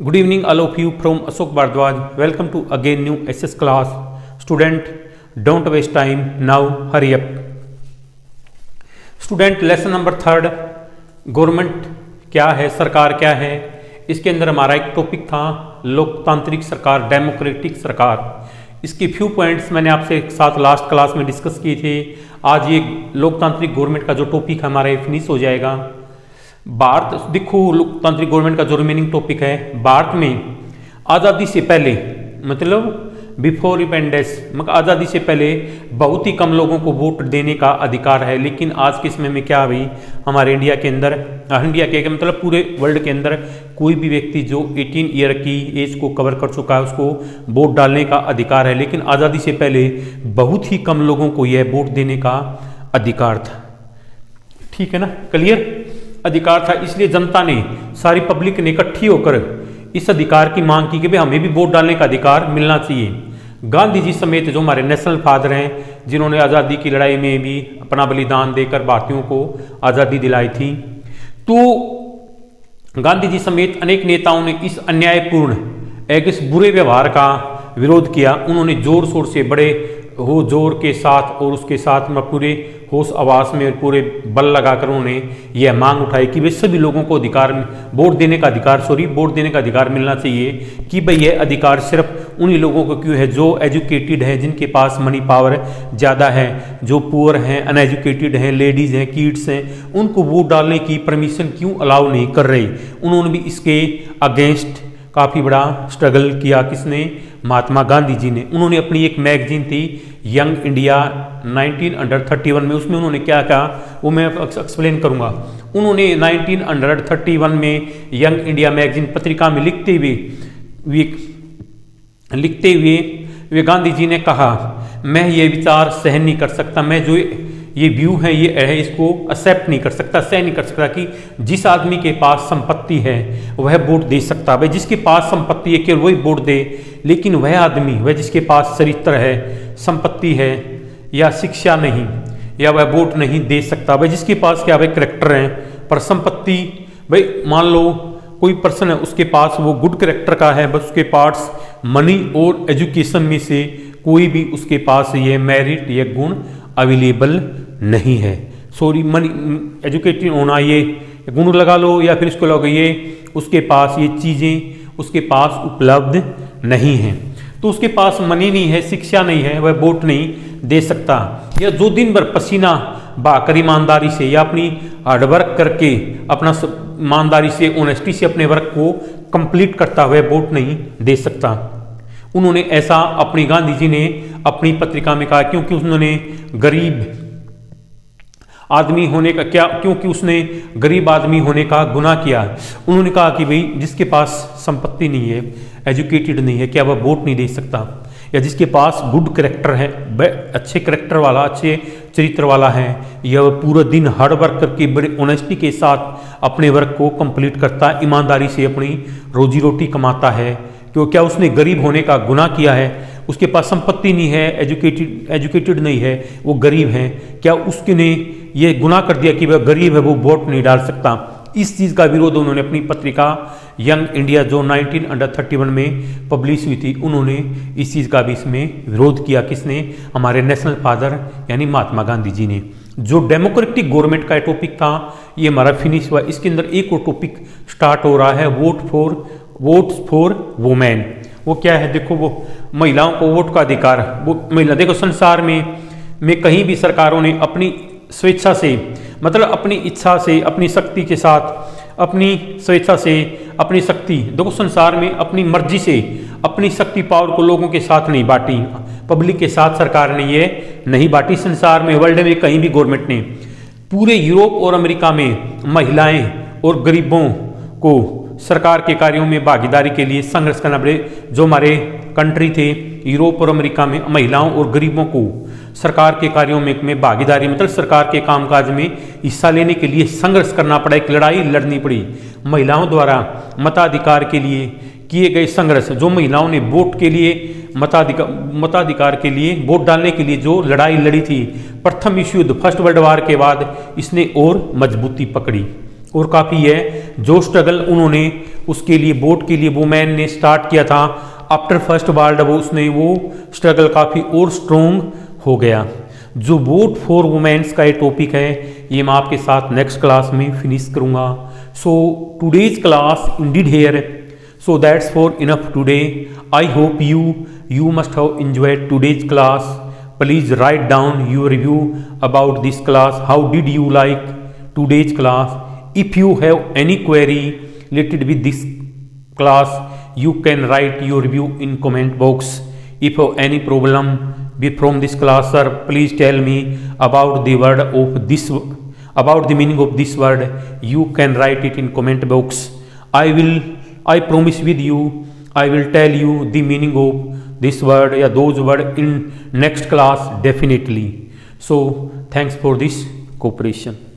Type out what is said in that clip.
Good evening, all of you from Ashok Bhardwaj. Welcome to again new SS class. Student, don't waste time. Now hurry up. Student, lesson number 3. Government क्या है, सरकार क्या है. इसके अंदर हमारा एक टॉपिक था लोकतांत्रिक सरकार, डेमोक्रेटिक सरकार. इसके फ्यू पॉइंट्स मैंने आपसे एक साथ लास्ट क्लास में डिस्कस किए थे. आज ये लोकतांत्रिक गवर्नमेंट का जो टॉपिक है हमारा ये फिनिश हो जाएगा. भारत, देखो लोकतांत्रिक गवर्नमेंट का जो रिमेनिंग टॉपिक है, भारत में आज़ादी से पहले, मतलब बिफोर इंडिपेंडेंस, मतलब आज़ादी से पहले बहुत ही कम लोगों को वोट देने का अधिकार है. लेकिन आज के समय में क्या भाई, हमारे इंडिया के अंदर, इंडिया के मतलब पूरे वर्ल्ड के अंदर कोई भी व्यक्ति जो 18 ईयर की एज को कवर कर चुका है उसको वोट डालने का अधिकार है. लेकिन आज़ादी से पहले बहुत ही कम लोगों को यह वोट देने का अधिकार था. ठीक है ना, क्लियर अधिकार था. इसलिए जनता ने, सारी पब्लिक ने इकट्ठी होकर इस अधिकार की मांग की कि भाई हमें भी वोट डालने का अधिकार मिलना चाहिए. गांधी जी समेत जो हमारे नेशनल फादर हैं, जिन्होंने आज़ादी की लड़ाई में भी अपना बलिदान देकर भारतीयों को आज़ादी दिलाई थी, तो गांधी जी समेत अनेक नेताओं ने इस अन्यायपूर्ण एक इस बुरे व्यवहार का विरोध किया. उन्होंने जोर शोर से, बड़े हो जोर के साथ और उसके साथ में पूरे होश आवास में पूरे बल लगाकर उन्होंने यह मांग उठाई कि भाई सभी लोगों को अधिकार, वोट देने का अधिकार मिलना चाहिए. कि भाई यह अधिकार सिर्फ उन्हीं लोगों को क्यों है जो एजुकेटेड है, जिनके पास मनी पावर ज़्यादा है. जो पुअर हैं, अनएजुकेटेड हैं, लेडीज़ हैं, किड्स हैं, उनको वोट डालने की परमिशन क्यों अलाउ नहीं कर रहे. उन्होंने भी इसके अगेंस्ट काफ़ी बड़ा स्ट्रगल किया. किसने? महात्मा गांधी जी ने. उन्होंने अपनी एक मैगजीन थी यंग इंडिया 1931 में, उसमें उन्होंने क्या कहा वो मैं एक्सप्लेन करूंगा. उन्होंने 1931 में यंग इंडिया मैगजीन पत्रिका में लिखते हुए वे गांधी जी ने कहा, मैं ये विचार सहन नहीं कर सकता, मैं जो ये व्यू है, ये है, इसको एक्सेप्ट नहीं कर सकता, सहन नहीं कर सकता कि जिस आदमी के पास संपत्ति है वह वोट दे सकता. भाई जिसके पास संपत्ति है केवल वही वोट दे. लेकिन वह आदमी, वह जिसके पास चरित्र है, संपत्ति है या शिक्षा नहीं, या वह वोट नहीं दे सकता. भाई जिसके पास क्या, भाई करेक्टर है पर संपत्ति, भाई मान लो कोई पर्सन है, उसके पास वो गुड करेक्टर का है, बस उसके पास मनी और एजुकेशन में से कोई भी उसके पास ये मेरिट, ये गुण अवेलेबल नहीं है. सॉरी, मनी, एजुकेटेड होना, ये गुण लगा लो या फिर इसको लगा, ये उसके पास ये चीज़ें उसके पास उपलब्ध नहीं है. तो उसके पास मनी नहीं है, शिक्षा नहीं है, वह वोट नहीं दे सकता. या जो दिन भर पसीना बहाकर ईमानदारी से या अपनी हार्डवर्क करके, अपना ईमानदारी से, ऑनेस्टी से अपने वर्क को कंप्लीट करता हुआ वोट नहीं दे सकता. उन्होंने ऐसा अपनी, गांधी जी ने अपनी पत्रिका में कहा, क्योंकि उन्होंने गरीब आदमी होने का क्या, क्योंकि उसने गरीब आदमी होने का गुनाह किया. उन्होंने कहा कि भाई जिसके पास संपत्ति नहीं है, एजुकेटेड नहीं है, क्या वह वोट नहीं दे सकता. या जिसके पास गुड करेक्टर है, अच्छे करेक्टर वाला, अच्छे चरित्र वाला है, या वह पूरा दिन हार्ड वर्क करके बड़े ऑनेस्टी के साथ अपने वर्क को कंप्लीट करता है, ईमानदारी से अपनी रोजी रोटी कमाता है, क्यों, क्या उसने गरीब होने का गुनाह किया है, उसके पास संपत्ति नहीं है, एजुकेटेड नहीं है, वो गरीब है, क्या उसने ये गुनाह कर दिया कि वह गरीब है, वो वोट नहीं डाल सकता. इस चीज़ का विरोध उन्होंने अपनी पत्रिका यंग इंडिया जो 1931 में पब्लिश हुई थी, उन्होंने इस चीज़ का भी इसमें विरोध किया. किसने? हमारे नेशनल फादर यानी महात्मा गांधी जी ने. जो डेमोक्रेटिक गवर्नमेंट का टॉपिक था ये हमारा फिनिश हुआ. इसके अंदर एक और टॉपिक स्टार्ट हो रहा है, वोट्स फॉर वुमेन. वो क्या है? देखो, वो महिलाओं को वोट का अधिकार. वो महिला, देखो संसार में कहीं भी सरकारों ने अपनी स्वेच्छा से, मतलब अपनी इच्छा से, अपनी शक्ति के साथ, अपनी स्वेच्छा से, अपनी शक्ति, देखो संसार में अपनी मर्जी से अपनी शक्ति पावर को लोगों के साथ नहीं बांटी, पब्लिक के साथ सरकार ने ये नहीं बांटी. संसार में, वर्ल्ड में कहीं भी गवर्नमेंट ने, पूरे यूरोप और अमेरिका में महिलाएं और गरीबों को सरकार के कार्यों में भागीदारी के लिए संघर्ष करना पड़े. जो हमारे कंट्री थे यूरोप और अमेरिका में, महिलाओं और गरीबों को सरकार के कार्यों में भागीदारी, मतलब सरकार के कामकाज में हिस्सा लेने के लिए संघर्ष करना पड़ा, एक लड़ाई लड़नी पड़ी. महिलाओं द्वारा मताधिकार के लिए किए गए संघर्ष, जो महिलाओं ने वोट के लिए, मताधिकार के लिए, वोट डालने के लिए जो लड़ाई लड़ी थी प्रथम विश्व युद्ध, फर्स्ट वर्ल्ड वार के बाद, इसने और मजबूती पकड़ी. और काफ़ी है जो स्ट्रगल उन्होंने उसके लिए बोट के लिए वुमेन ने स्टार्ट किया था आफ्टर फर्स्ट वर्ल्ड वो उसने वो स्ट्रगल काफ़ी और स्ट्रोंग हो गया। जो वोट फॉर वुमेन्स का ये टॉपिक है ये मैं आपके साथ नेक्स्ट क्लास में फिनिश करूँगा। So today's class ended here, so that's for enough today. I hope you must have enjoyed today's class. Please write down your review about this class. How did you like today's class? If you have any query related with this class, you can write your review in comment box. If you have any problem from this class, sir, please tell me about the word of this, about the meaning of this word. You can write it in comment box. I promise with you, I will tell you the meaning of this word या those word in next class definitely. So thanks for this cooperation.